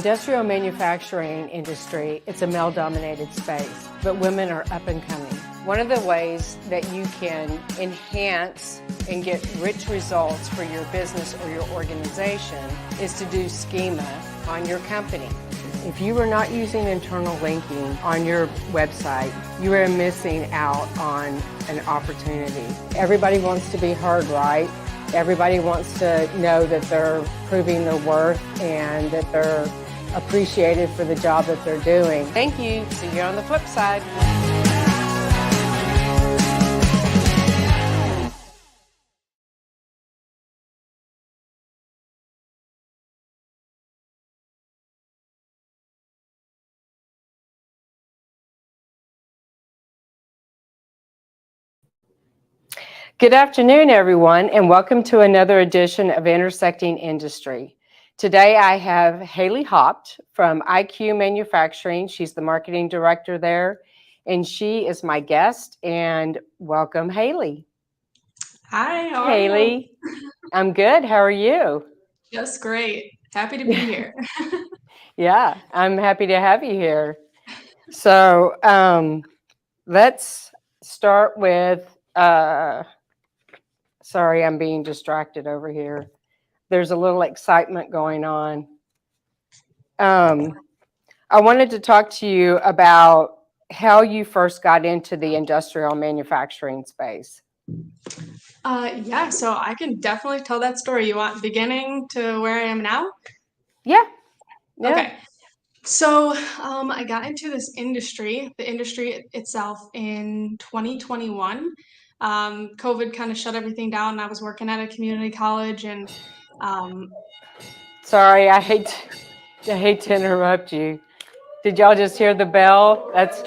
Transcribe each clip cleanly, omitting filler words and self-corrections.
industrial manufacturing industry, it's a male-dominated space, but women are up and coming. One of the ways that you can enhance and get rich results for your business or your organization is to do schema on your company. If you are not using internal linking on your website, you are missing out on an opportunity. Everybody wants to be heard, right? Everybody wants to know that they're proving their worth and that they're appreciated for the job that they're doing. Thank you. See you on the flip side. Good afternoon, everyone, and welcome to another edition of Intersecting Industry. Today, I have Hallie Haupt from IQ Manufacturing. She's the marketing director there, and she is my guest. And welcome, Hallie. Hi, how are Hallie, you? I'm good. How are you? Just great. Happy to be here. Yeah, I'm happy to have you here. So let's start with, sorry, I'm being distracted over here. There's a little excitement going on. I wanted to talk to you about how you first got into the industrial manufacturing space. Yeah, so I can definitely tell that story. You want beginning to where I am now? Yeah, yeah. Okay. So I got into this industry, the industry itself, in 2021. COVID kind of shut everything down, and I was working at a community college, and Sorry, I hate to interrupt you. Did y'all just hear the bell? That's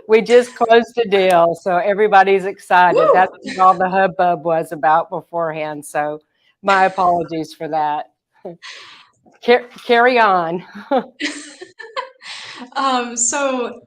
we just closed a deal, so everybody's excited. woo! That's what all the hubbub was about beforehand. So my apologies for that. Carry on. So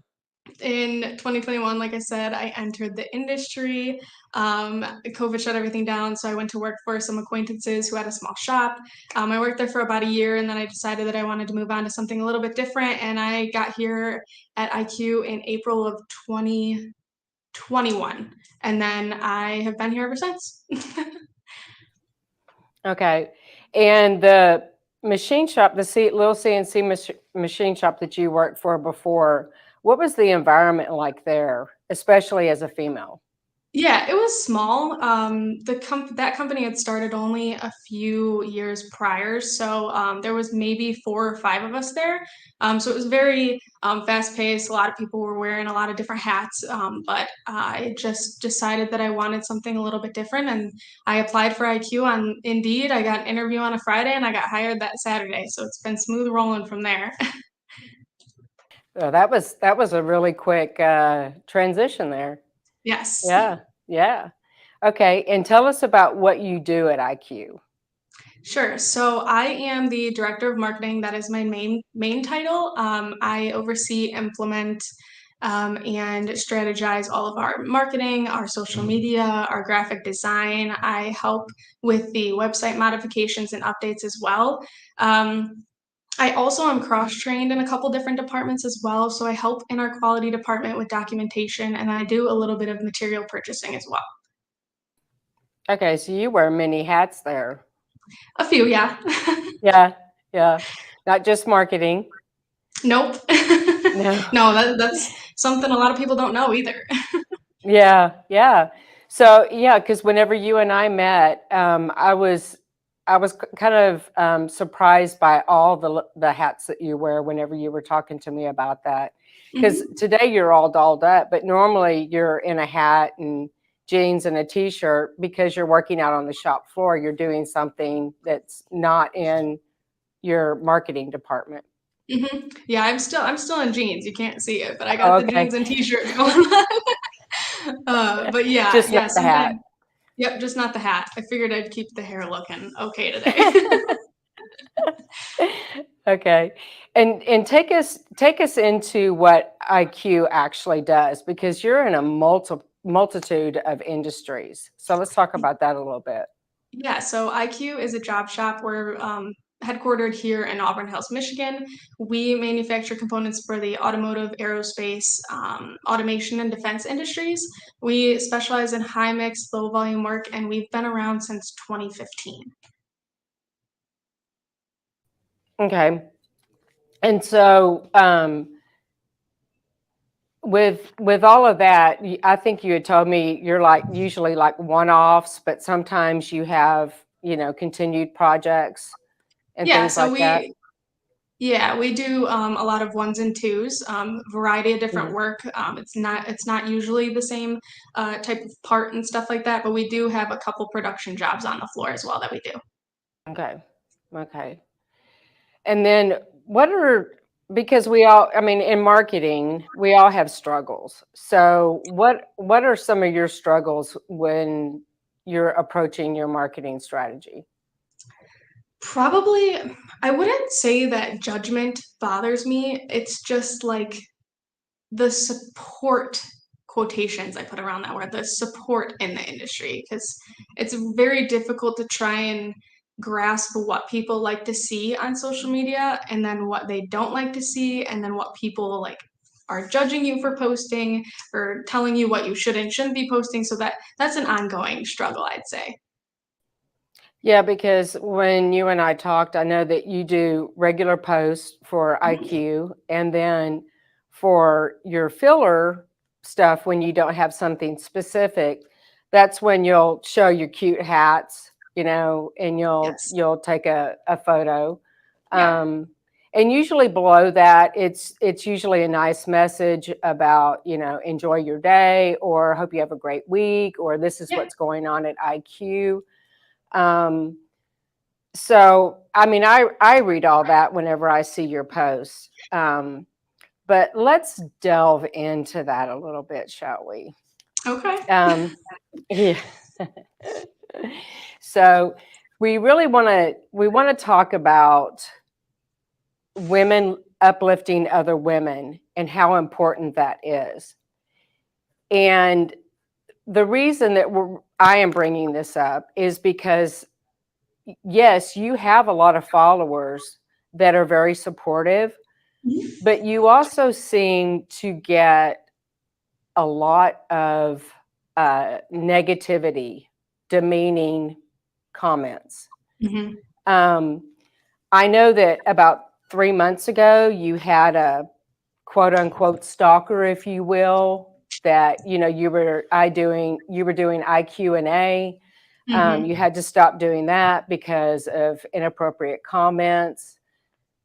in 2021, like I said, I entered the industry. COVID shut everything down, so I went to work for some acquaintances who had a small shop. I worked there for about a year, and then I decided that I wanted to move on to something a little bit different. And I got here at IQ in April of 2021, and then I have been here ever since. Okay. And the machine shop, the little CNC machine shop that you worked for before, what was the environment like there, especially as a female? Yeah, it was small. That company had started only a few years prior, so there was maybe 4 or 5 of us there. So it was very fast paced. A lot of people were wearing a lot of different hats, but I just decided that I wanted something a little bit different, and I applied for IQ on Indeed. I got an interview on a Friday, and I got hired that Saturday. So it's been smooth rolling from there. That was a really quick transition there. Yes. Yeah, yeah. Okay, and tell us about what you do at IQ. Sure. So I am the director of marketing. That is my main title. I oversee, implement, and strategize all of our marketing, our social media, our graphic design. I help with the website modifications and updates as well. I also am cross-trained in a couple different departments as well. So I help in our quality department with documentation, and I do a little bit of material purchasing as well. Okay, so you wear many hats there. A few, yeah. Yeah, yeah. Not just marketing. Nope. No. No, that's something a lot of people don't know either. Yeah, yeah. So yeah, because whenever you and I met, I was kind of surprised by all the hats that you wear whenever you were talking to me about that. Because Mhm. today you're all dolled up, but normally you're in a hat and jeans and a t-shirt because you're working out on the shop floor. You're doing something that's not in your marketing department. Mhm. Yeah, I'm still in jeans. You can't see it, but I Oh, got the okay. jeans and t-shirts going on. But yeah, Just not yeah, the hat. sometimes. Yep, just not the hat. I figured I'd keep the hair looking okay today. Okay. And take us into what IQ actually does, because you're in a multitude of industries. So let's talk about that a little bit. Yeah, so IQ is a job shop. We're headquartered here in Auburn Hills, Michigan. We manufacture components for the automotive, aerospace, automation, and defense industries. We specialize in high mix, low volume work, and we've been around since 2015. Okay. And so, with all of that, I think you had told me you're like usually like one-offs, but sometimes you have, continued projects and Yeah, things so like that. we do a lot of ones and twos, variety of different Mhm. work. It's not usually the same type of part and stuff like that, but we do have a couple production jobs on the floor as well that we do. Okay. Okay. And then what are, because we all, I mean, in marketing, we all have struggles. So what are some of your struggles when you're approaching your marketing strategy? Probably, I wouldn't say that judgment bothers me. It's just like the support quotations I put around that word, the support in the industry, because it's very difficult to try and grasp what people like to see on social media and then what they don't like to see and then what people like are judging you for posting or telling you what you should and shouldn't be posting. So that's an ongoing struggle, I'd say. Yeah, because when you and I talked, I know that you do regular posts for Mhm. IQ, and then for your filler stuff, when you don't have something specific, that's when you'll show your cute hats, and you'll Yes. you'll take a photo. Yeah. Um, and usually below that, it's usually a nice message about, enjoy your day, or hope you have a great week, or this is Yeah. what's going on at IQ. Um, so, I mean, I read all that whenever I see your posts. But let's delve into that a little bit, shall we? Okay. Um, yeah. So, we want to talk about women uplifting other women and how important that is. And the reason that I am bringing this up is because yes, you have a lot of followers that are very supportive, Mhm. but you also seem to get a lot of negativity, demeaning comments. Mhm. Um, I know that about 3 months ago, you had a quote unquote stalker, if you will, that you were doing IQ and A. Mhm. You had to stop doing that because of inappropriate comments.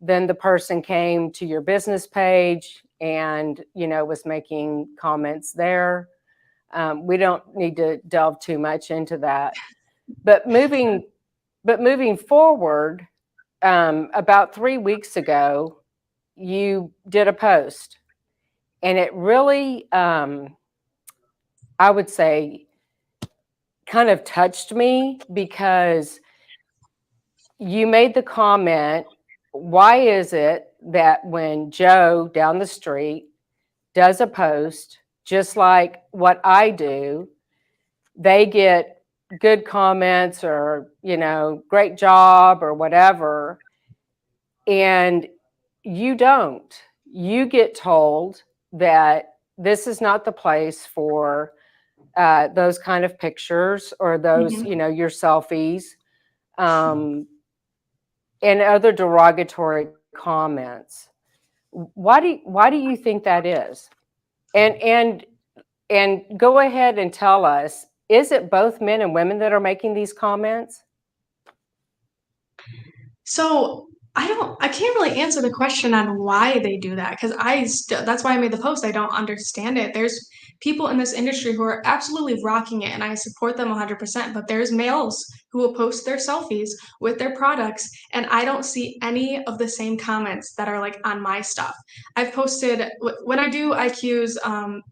Then the person came to your business page and was making comments there. We don't need to delve too much into that. But moving forward, about 3 weeks ago, you did a post, and it really, I would say, kind of touched me because you made the comment, why is it that when Joe down the street does a post, just like what I do, they get good comments or, great job or whatever, and you don't. You get told that this is not the place for those kind of pictures or those, Mhm. your selfies. Um, and other derogatory comments. Why do you think that is? And go ahead and tell us, is it both men and women that are making these comments? So I can't really answer the question on why they do that because that's why I made the post. I don't understand it. There's people in this industry who are absolutely rocking it and I support them 100%, but there's males who will post their selfies with their products and I don't see any of the same comments that are like on my stuff. I've posted when I do IQs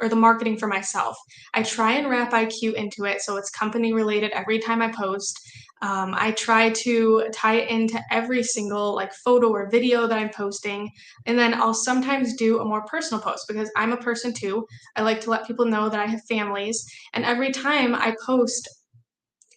or the marketing for myself, I try and wrap IQ into it so it's company related every time I post. I try to tie it into every single like photo or video that I'm posting. And then I'll sometimes do a more personal post because I'm a person too. I like to let people know that I have families. And every time I post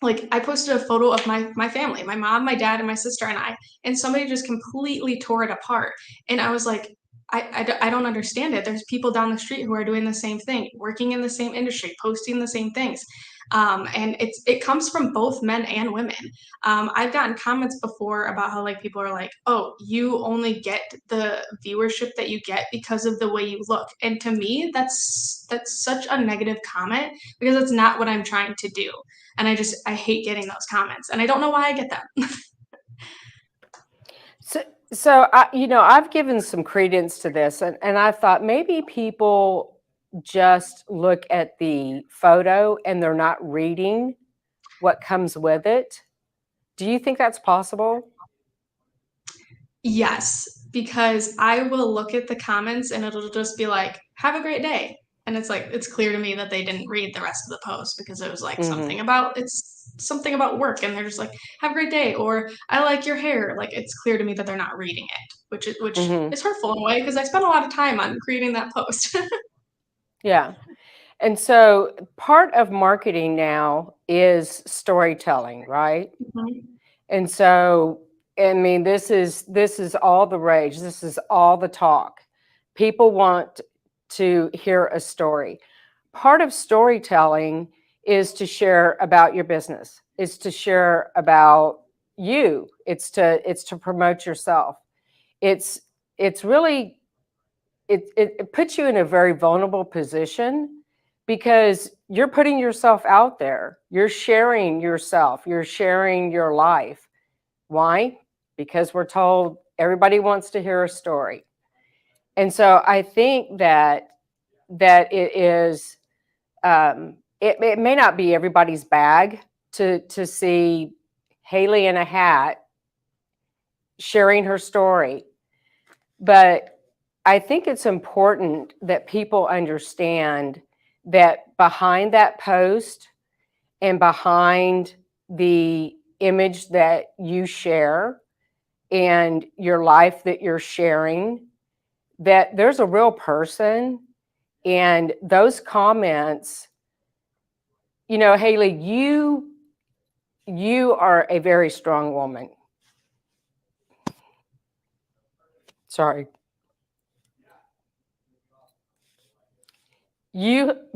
like I posted a photo of my family, my mom, my dad, and my sister and I, and somebody just completely tore it apart. And I was like, I don't understand it. There's people down the street who are doing the same thing, working in the same industry, posting the same things. And it comes from both men and women. I've gotten comments before about how like people are like, "Oh, you only get the viewership that you get because of the way you look." And to me, that's such a negative comment because that's not what I'm trying to do. And I hate getting those comments, and I don't know why I get them. So I've given some credence to this, and I thought maybe people just look at the photo and they're not reading what comes with it. Do you think that's possible? Yes, because I will look at the comments and it'll just be like, "Have a great day." And it's like it's clear to me that they didn't read the rest of the post because it was like Hmm. something about work and they're just like, "Have a great day," or "I like your hair." Like it's clear to me that they're not reading it, which Hmm. is hurtful in a way because I spent a lot of time on creating that post. Yeah. And so part of marketing now is storytelling, right? Mhm. And so, I mean, this is all the rage. This is all the talk. People want to hear a story. Part of storytelling is to share about your business. It's to share about you. It's to promote yourself. It's it's really it puts you in a very vulnerable position because you're putting yourself out there. You're sharing yourself. You're sharing your life. Why? Because we're told everybody wants to hear a story. And so I think that it is it may not be everybody's bag to see Haley in a hat sharing her story, but I think it's important that people understand that behind that post and behind the image that you share and your life that you're sharing, that there's a real person. And those comments, Haley, you are a very strong woman. Sorry.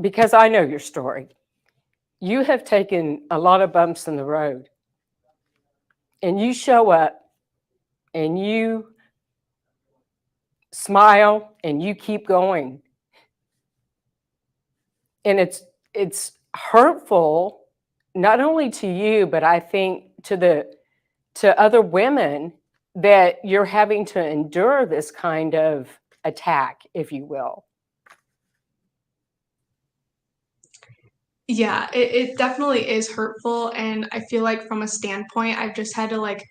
Because I know your story, you have taken a lot of bumps in the road, and you show up and you smile and you keep going. And it's hurtful not only to you, but I think to other women that you're having to endure this kind of attack, if you will. Yeah, it definitely is hurtful. And I feel like from a standpoint, I've just had to like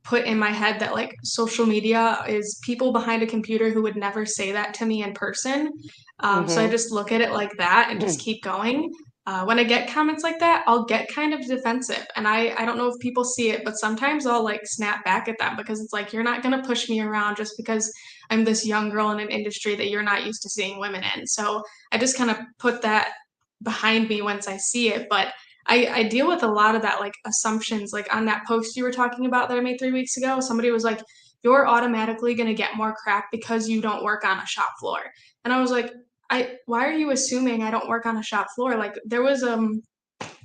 put in my head that like social media is people behind a computer who would never say that to me in person. So I Hmm. just look at it like that and just keep going. When I get comments like that, I'll get kind of defensive. And I don't know if people see it, but sometimes I'll like snap back at them because it's like, you're not going to push me around just because I'm this young girl in an industry that you're not used to seeing women in. So I just kind of put that behind me once I see it. But I deal with a lot of that like assumptions. Like on that post you were talking about that I made 3 weeks ago, somebody was like, "You're automatically gonna get more crap because you don't work on a shop floor." And I was like, I why are you assuming I don't work on a shop floor? Like there was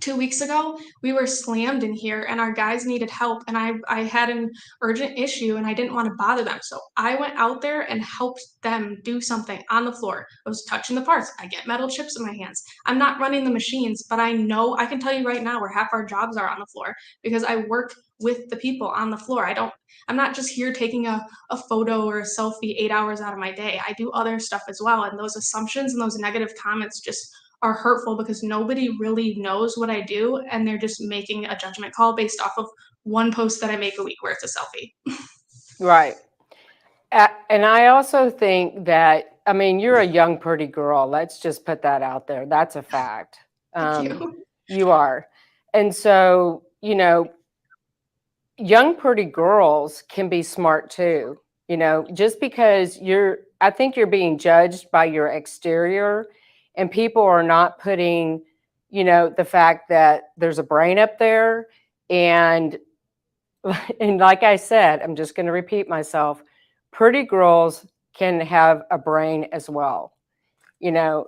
2 weeks ago, we were slammed in here and our guys needed help. And I had an urgent issue and I didn't want to bother them. So I went out there and helped them do something on the floor. I was touching the parts. I get metal chips in my hands. I'm not running the machines, but I know I can tell you right now where half our jobs are on the floor because I work with the people on the floor. I'm not just here taking a photo or a selfie 8 hours out of my day. I do other stuff as well. And those assumptions and those negative comments just are hurtful because nobody really knows what I do and they're just making a judgment call based off of one post that I make a week where it's a selfie. Right. And I also think that, I mean, you're a young, pretty girl. Let's just put that out there. That's a fact. Thank Um, you. you are. And so, young, pretty girls can be smart too. Just because I think you're being judged by your exterior, and people are not putting the fact that there's a brain up there, and and like I said, I'm just going to repeat myself, pretty girls can have a brain as well.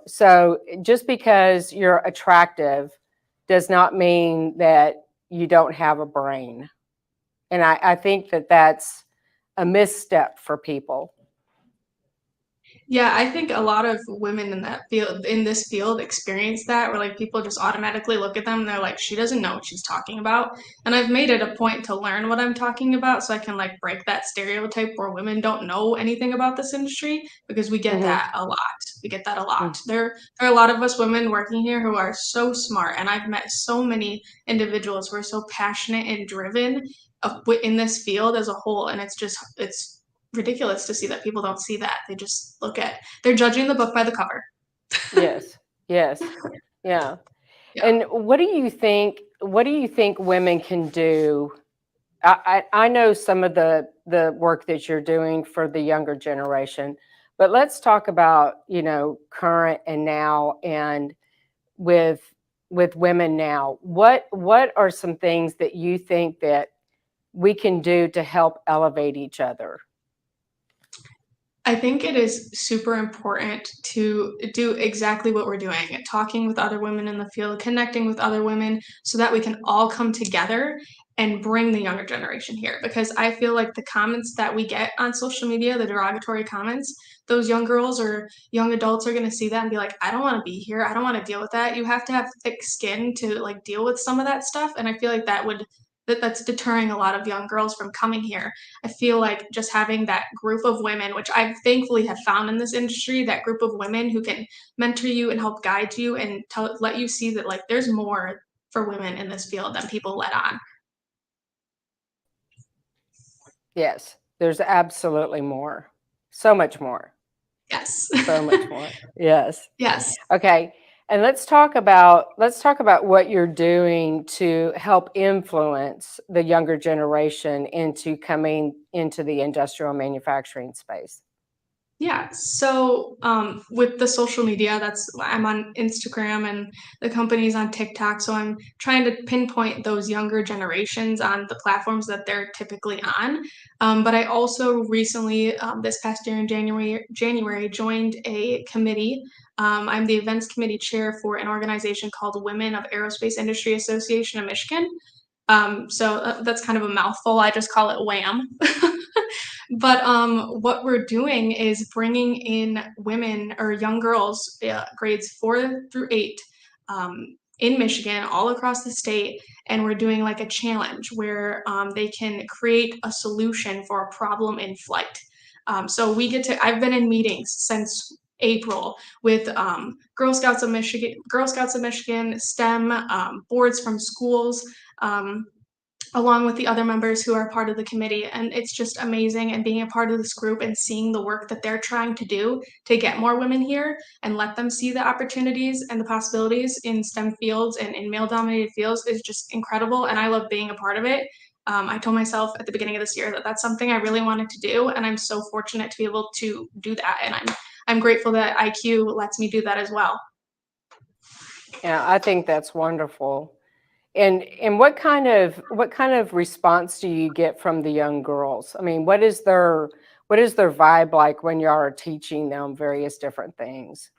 So just because you're attractive does not mean that you don't have a brain. And I think that that's a misstep for people. Yeah, I think a lot of women in this field, experience that, where like people just automatically look at them and they're like, she doesn't know what she's talking about. And I've made it a point to learn what I'm talking about so I can like break that stereotype where women don't know anything about this industry, because we get Mm-hmm. that a lot. We get that a lot. Mm-hmm. There are a lot of us women working here who are so smart, and I've met so many individuals who are so passionate and driven in this field as a whole, and it's ridiculous to see that people don't see that. They just they're judging the book by the cover. Yes. Yes. Yeah. Yeah. And what do you think? What do you think women can do? I know some of the work that you're doing for the younger generation, but let's talk about current and now, and with women now. What are some things that you think that we can do to help elevate each other? I think it is super important to do exactly what we're doing, talking with other women in the field, connecting with other women so that we can all come together and bring the younger generation here. Because I feel like the comments that we get on social media, the derogatory comments, those young girls or young adults are going to see that and be like, I don't want to be here. I don't want to deal with that. You have to have thick skin to like deal with some of that stuff. And I feel like that's deterring a lot of young girls from coming here. I feel like just having that group of women, which I thankfully have found in this industry, that group of women who can mentor you and help guide you and let you see that like there's more for women in this field than people let on. Yes, there's absolutely more. So much more. Yes. So much more. Yes. Yes. Okay. And let's talk about what you're doing to help influence the younger generation into coming into the industrial manufacturing space. Yeah. So with the social media, I'm on Instagram and the company's on TikTok. So I'm trying to pinpoint those younger generations on the platforms that they're typically on. But I also recently, this past year in January, joined a committee. I'm the events committee chair for an organization called Women of Aerospace Industry Association of Michigan. So that's kind of a mouthful. I just call it WHAM. But what we're doing is bringing in women or young girls, grades 4 through 8, in Michigan, all across the state, and we're doing like a challenge where they can create a solution for a problem in flight. So I've been in meetings since April with Girl Scouts of Michigan, STEM boards from schools. Um, Along with the other members who are part of the committee. And it's just amazing. And being a part of this group and seeing the work that they're trying to do to get more women here and let them see the opportunities and the possibilities in STEM fields and in male dominated fields is just incredible. And I love being a part of it. I told myself at the beginning of this year that that's something I really wanted to do. And I'm so fortunate to be able to do that. And I'm grateful that IQ lets me do that as well. Yeah, I think that's wonderful. And what kind of response do you get from the young girls? I mean, what is their vibe like when you are teaching them various different things?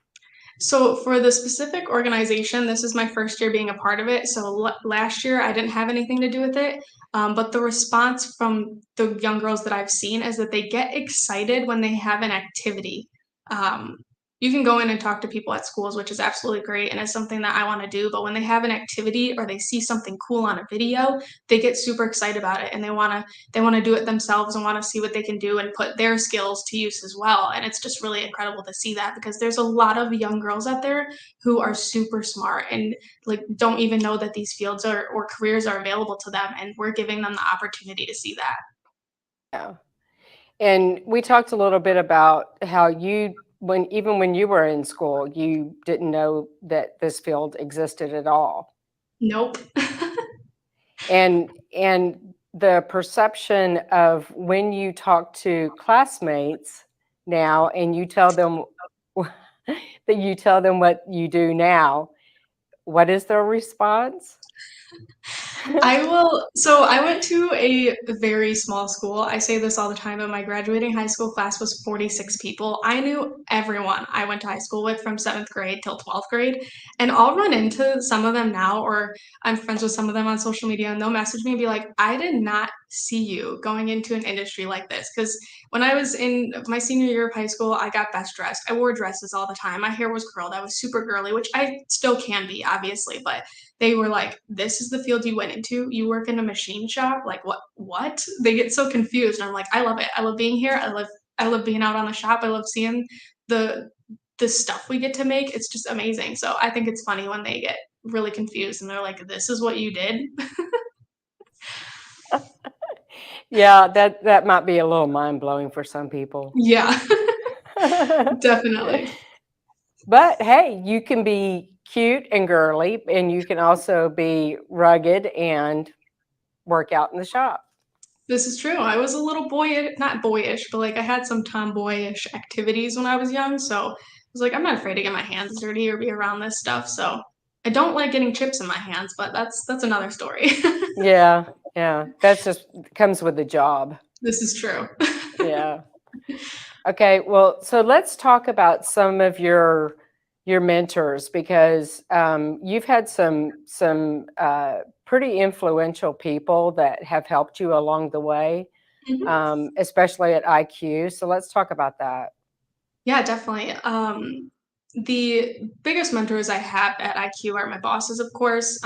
So for the specific organization, this is my first year being a part of it. So last year I didn't have anything to do with it. But the response from the young girls that I've seen is that they get excited when they have an activity. Um, you can go in and talk to people at schools, which is absolutely great and it's something that I want to do. But when they have an activity or they see something cool on a video, they get super excited about it and they want to do it themselves and want to see what they can do and put their skills to use as well. And it's just really incredible to see that because there's a lot of young girls out there who are super smart and like don't even know that these fields or careers are available to them, and we're giving them the opportunity to see that. Yeah. And we talked a little bit about how even when you were in school, you didn't know that this field existed at all. Nope. And the perception of when you talk to classmates now and you tell them that you tell them what you do now, what is their response? So I went to a very small school. I say this all the time, but my graduating high school class was 46 people. I knew everyone I went to high school with from 7th grade till 12th grade. And I'll run into some of them now, or I'm friends with some of them on social media, and they'll message me and be like, I did not see you going into an industry like this. Because when I was in my senior year of high school, I got best dressed. I wore dresses all the time. My hair was curled. I was super girly, which I still can be, obviously, but they were like, "This is the field you went into? You work in a machine shop? Like what?" They get so confused. And I'm like, "I love it. I love being here. I love being out on the shop. I love seeing the the stuff we get to make. It's just amazing." So I think it's funny when they get really confused and they're like, "This is what you did?" Yeah, that might be a little mind-blowing for some people. Yeah, definitely. But hey, you can be cute and girly, and you can also be rugged and work out in the shop. This is true. I was a little not boyish, but like I had some tomboyish activities when I was young. So I was like, I'm not afraid to get my hands dirty or be around this stuff. So I don't like getting chips in my hands, but that's another story. Yeah, yeah, that's just comes with the job. This is true. Yeah. Okay, well, so let's talk about some of your mentors because you've had some pretty influential people that have helped you along the way, Mhm. especially at IQ. So let's talk about that. Yeah, definitely. The biggest mentors I have at IQ are my bosses, of course.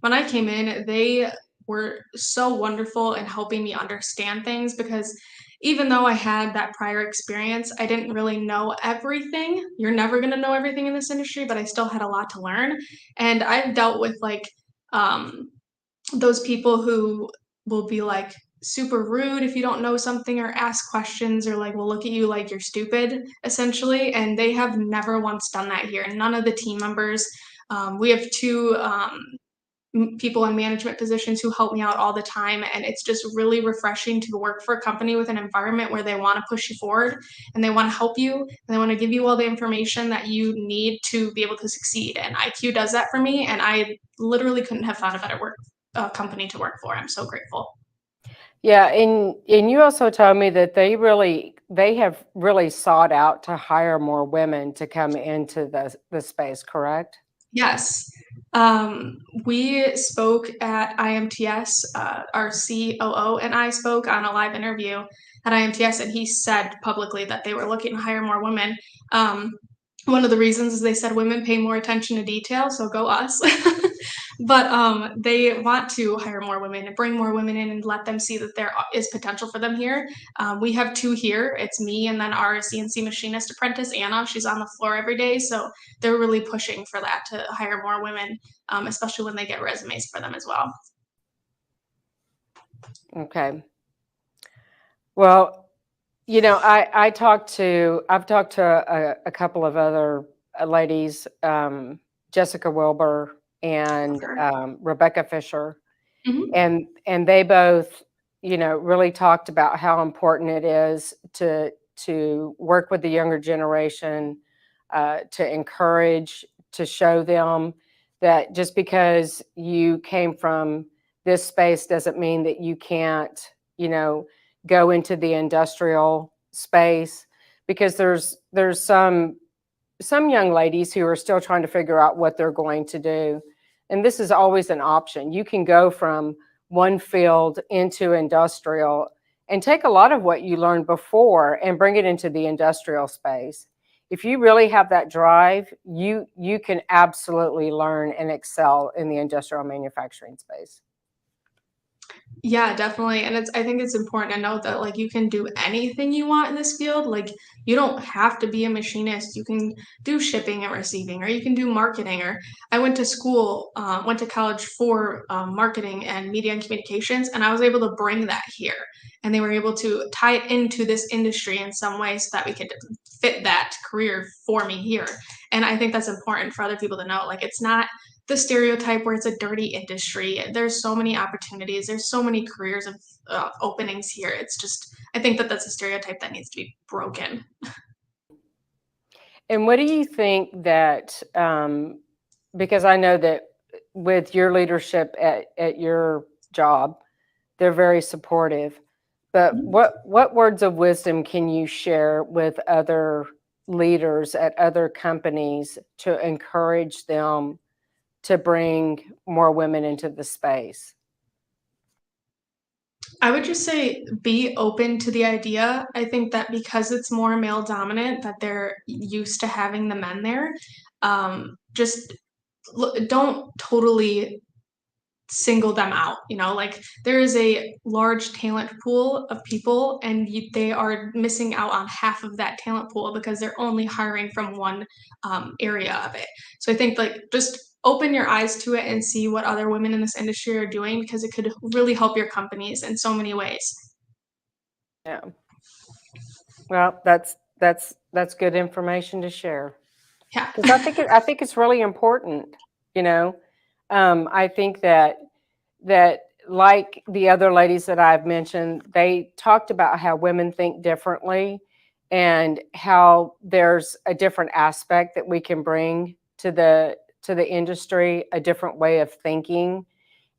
When I came in, they were so wonderful in helping me understand things because even though I had that prior experience, I didn't really know everything. You're never going to know everything in this industry, but I still had a lot to learn. And I've dealt with um, those people who will be like super rude if you don't know something or ask questions or like will look at you like you're stupid essentially, and they have never once done that here. None of the team members. We have two people in management positions who help me out all the time, and it's just really refreshing to work for a company with an environment where they want to push you forward and they want to help you and they want to give you all the information that you need to be able to succeed. And IQ does that for me, and I literally couldn't have found a better work company to work for. I'm so grateful. Yeah, and you also told me that they have really sought out to hire more women to come into the space, correct? Yes. Um, we spoke at IMTS. Our COO and I spoke on a live interview at IMTS, and he said publicly that they were looking to hire more women. Um, One of the reasons is they said women pay more attention to detail, so go us. But they want to hire more women and bring more women in and let them see that there is potential for them here. We have two here. It's me and then our CNC machinist apprentice, Anna. She's on the floor every day. So they're really pushing for that to hire more women, especially when they get resumes for them as well. Okay. Well, I've talked to a couple of other ladies, Jessica Wilbur and Sure. Rebecca Fisher, Hmm. and they both, really talked about how important it is to work with the younger generation, to encourage, to show them that just because you came from this space doesn't mean that you can't, you know, go into the industrial space because there's some young ladies who are still trying to figure out what they're going to do. And this is always an option. You can go from one field into industrial and take a lot of what you learned before and bring it into the industrial space. If you really have that drive, you can absolutely learn and excel in the industrial manufacturing space. Yeah, definitely. And I think it's important to note that like you can do anything you want in this field. Like you don't have to be a machinist. You can do shipping and receiving, or you can do marketing. Or I went to school, went to college for marketing and media and communications, and I was able to bring that here. And they were able to tie it into this industry in some way so that we could fit that career for me here. And I think that's important for other people to know. Like it's not the stereotype where it's a dirty industry. There's so many opportunities. There's so many careers of openings here. It's just, I think that that's a stereotype that needs to be broken. And what do you think that because I know that with your leadership at your job, they're very supportive. But what words of wisdom can you share with other leaders at other companies to encourage them to bring more women into the space? I would just say be open to the idea. I think that because it's more male dominant, that they're used to having the men there. Just don't totally single them out. Like there is a large talent pool of people, and they are missing out on half of that talent pool because they're only hiring from one area of it. So I think like just open your eyes to it and see what other women in this industry are doing, because it could really help your companies in so many ways. Yeah. Well, that's good information to share. Yeah. Because I think it's really important. You know, I think that like the other ladies that I've mentioned, they talked about how women think differently and how there's a different aspect that we can bring to the industry, a different way of thinking.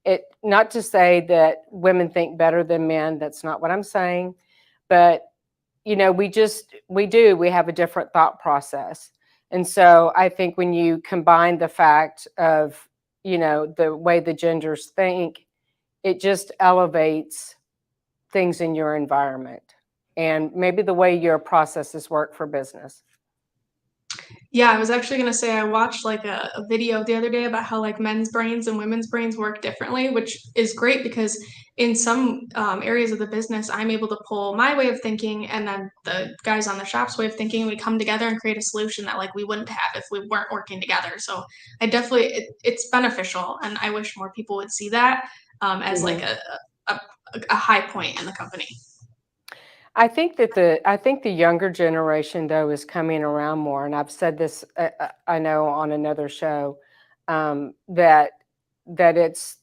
It not to say that women think better than men. That's not what I'm saying, but we have a different thought process. And so I think when you combine the fact of, the way the genders think, it just elevates things in your environment and maybe the way your processes work for business. Yeah, I was actually gonna say I watched like a video the other day about how like men's brains and women's brains work differently, which is great because in some areas of the business, I'm able to pull my way of thinking and then the guys on the shop's way of thinking. And we come together and create a solution that like we wouldn't have if we weren't working together. So it's beneficial, and I wish more people would see that as like Mhm. a, a high point in the company. I think the younger generation though is coming around more, and I've said this I know on another show, that that it's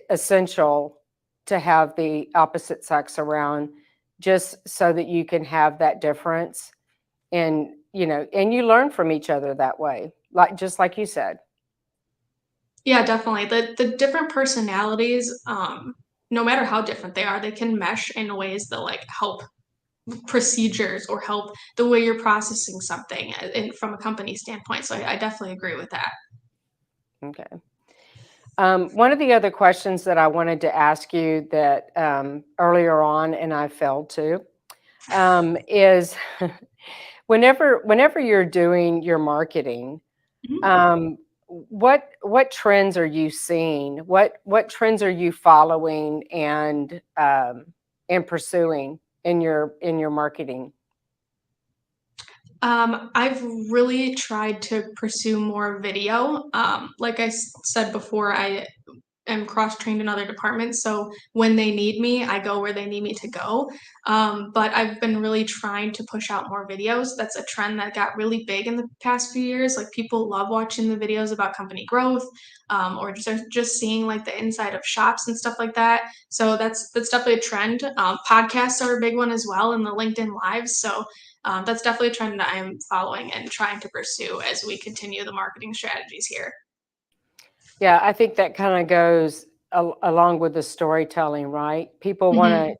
essential to have the opposite sex around, just so that you can have that difference, and and you learn from each other that way, like just like you said. Yeah, definitely. The different personalities, no matter how different they are, they can mesh in ways that like help procedures or help the way you're processing something from a company standpoint. So I definitely agree with that. Okay. One of the other questions that I wanted to ask you that earlier on, and I failed to, is whenever you're doing your marketing, Mhm. what trends are you seeing? What trends are you following and pursuing in your marketing? I've really tried to pursue more video. Like I said before, I am cross trained in other departments. So when they need me, I go where they need me to go. But I've been really trying to push out more videos. That's a trend that got really big in the past few years. Like people love watching the videos about company growth, or just seeing like the inside of shops and stuff like that. So that's definitely a trend. Podcasts are a big one as well, and the LinkedIn lives. So that's definitely a trend that I'm following and trying to pursue as we continue the marketing strategies here. Yeah, I think that kind of goes along with the storytelling, right? People want Hmm.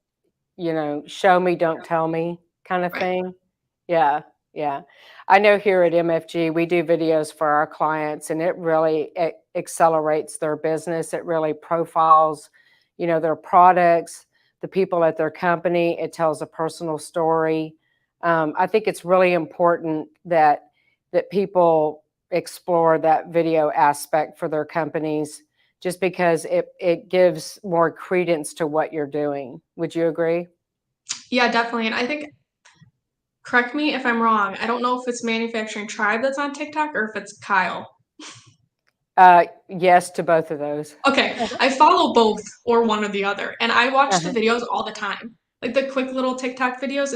to, show me, don't tell me kind of Right. thing. Yeah, yeah. I know here at MFG, we do videos for our clients, and it really accelerates their business. It really profiles, their products, the people at their company. It tells a personal story. I think it's really important that people explore that video aspect for their companies, just because it gives more credence to what you're doing. Would you agree? Yeah, definitely. And I think, correct me if I'm wrong, I don't know if it's Manufacturing Tribe that's on TikTok or if it's Kyle. Yes to both of those. Okay, I follow both or one or the other, and I watch the Uh-huh, videos all the time. Like the quick little TikTok videos,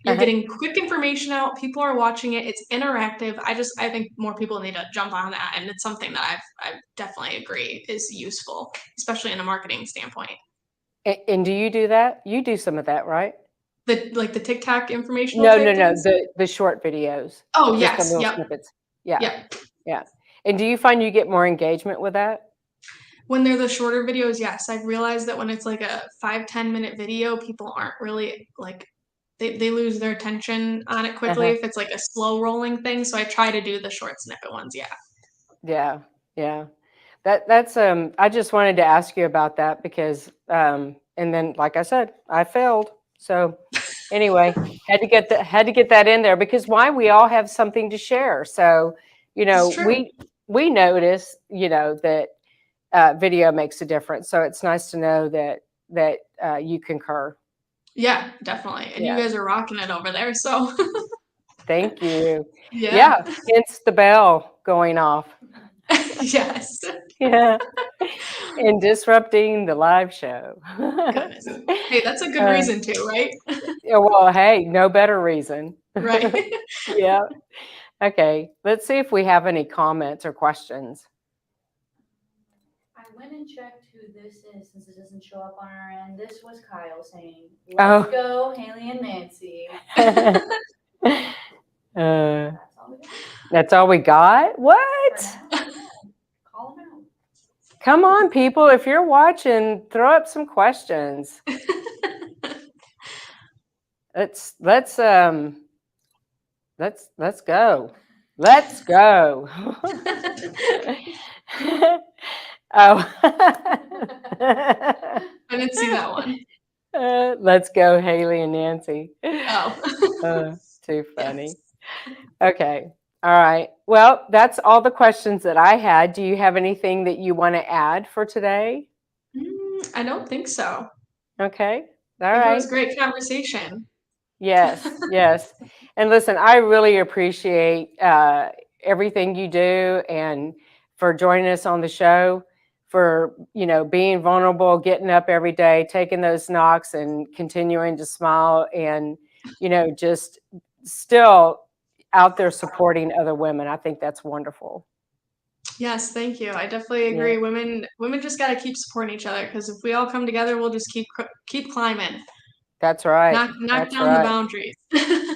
you're uh-huh. getting quick information out, people are watching it, it's interactive. I think more people need to jump on that, and it's something that I definitely agree is useful, especially in a marketing standpoint. And do you do that? You do some of that, right? The TikTok informational No, no, type no, things. the short videos, Oh just the yes, little yep, snippets. Yeah, yep. yeah. And do you find you get more engagement with that? When they're the shorter videos, yes. I've realized that when it's like a 5-10 minute video, people aren't really like they lose their attention on it quickly Uh-huh. if it's like a slow rolling thing. So I try to do the short snippet ones, yeah. Yeah, yeah. That's I just wanted to ask you about that because and then like I said, I failed. So anyway, had to get that in there because why we all have something to share. So, It's true. we notice, that video makes a difference. So it's nice to know that you concur. Yeah, definitely. And you Yeah. guys are rocking it over there. So Thank you. yeah. Yeah, hence the bell going off. Yes. Yeah. And disrupting the live show. Goodness. Hey, that's a good Uh, reason to, right? yeah, well, hey, no better reason. Right. Yeah. Okay. Let's see if we have any comments or questions. I went and checked who this is since it doesn't show up on our end. This was Kyle saying, Oh. "Let's go, Hallie and Nancy." Uh, That's all we got that's all we got? What? for now. Yeah. Call them out. Come on, people. If you're watching, throw up some questions. Let's go. Let's go. Oh. I didn't see that one. Let's go, Haley and Nancy. Oh. Too funny. Yes. Okay. All right. Well, that's all the questions that I had. Do you have anything that you want to add for today? I don't think so. Okay. All I think it right. was great conversation. Yes. Yes. And listen, I really appreciate everything you do and for joining us on the show, for being vulnerable, getting up every day, taking those knocks, and continuing to smile, and just still out there supporting other women. I think that's wonderful. Yes, thank you. I definitely Yeah, agree. Women just got to keep supporting each other because if we all come together, we'll just keep climbing. that's right. Knock That's down the right. boundaries.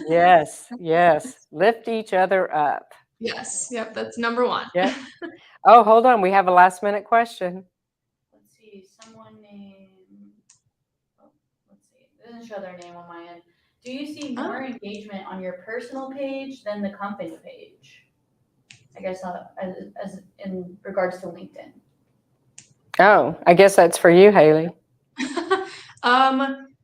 Yes. Yes. Lift each other up. Yes. Yep, that's number one. Yep. Oh, hold on. We have a last minute question. Let's see. Someone named. Oh, let's see. It doesn't show their name on my end. Do you see more engagement on your personal page than the company page? I guess as in regards to LinkedIn. Oh, I guess that's for you, Haley.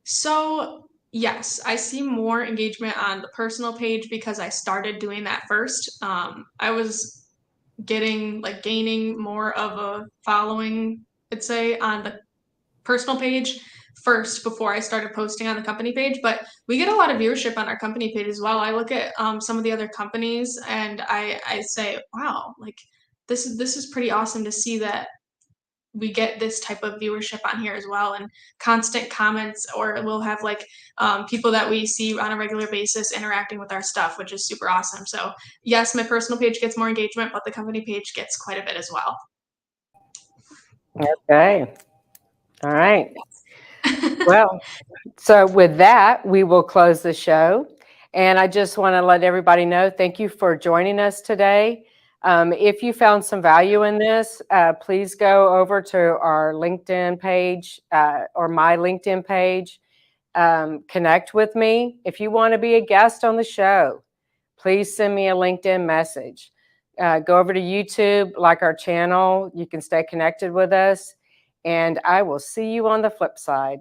So yes, I see more engagement on the personal page because I started doing that first. I was gaining more of a following, I'd say, on the personal page first before I started posting on the company page. But we get a lot of viewership on our company page as well. I look at some of the other companies and I say, wow, like this is pretty awesome to see that we get this type of viewership on here as well, and constant comments, or we'll have people that we see on a regular basis interacting with our stuff, which is super awesome. So yes, my personal page gets more engagement, but the company page gets quite a bit as well. Okay. All right. Well, so with that, we will close the show. And I just want to let everybody know, thank you for joining us today. If you found some value in this, please go over to our LinkedIn page or my LinkedIn page. Connect with me. If you want to be a guest on the show, please send me a LinkedIn message. Go over to YouTube, like our channel. You can stay connected with us. And I will see you on the flip side.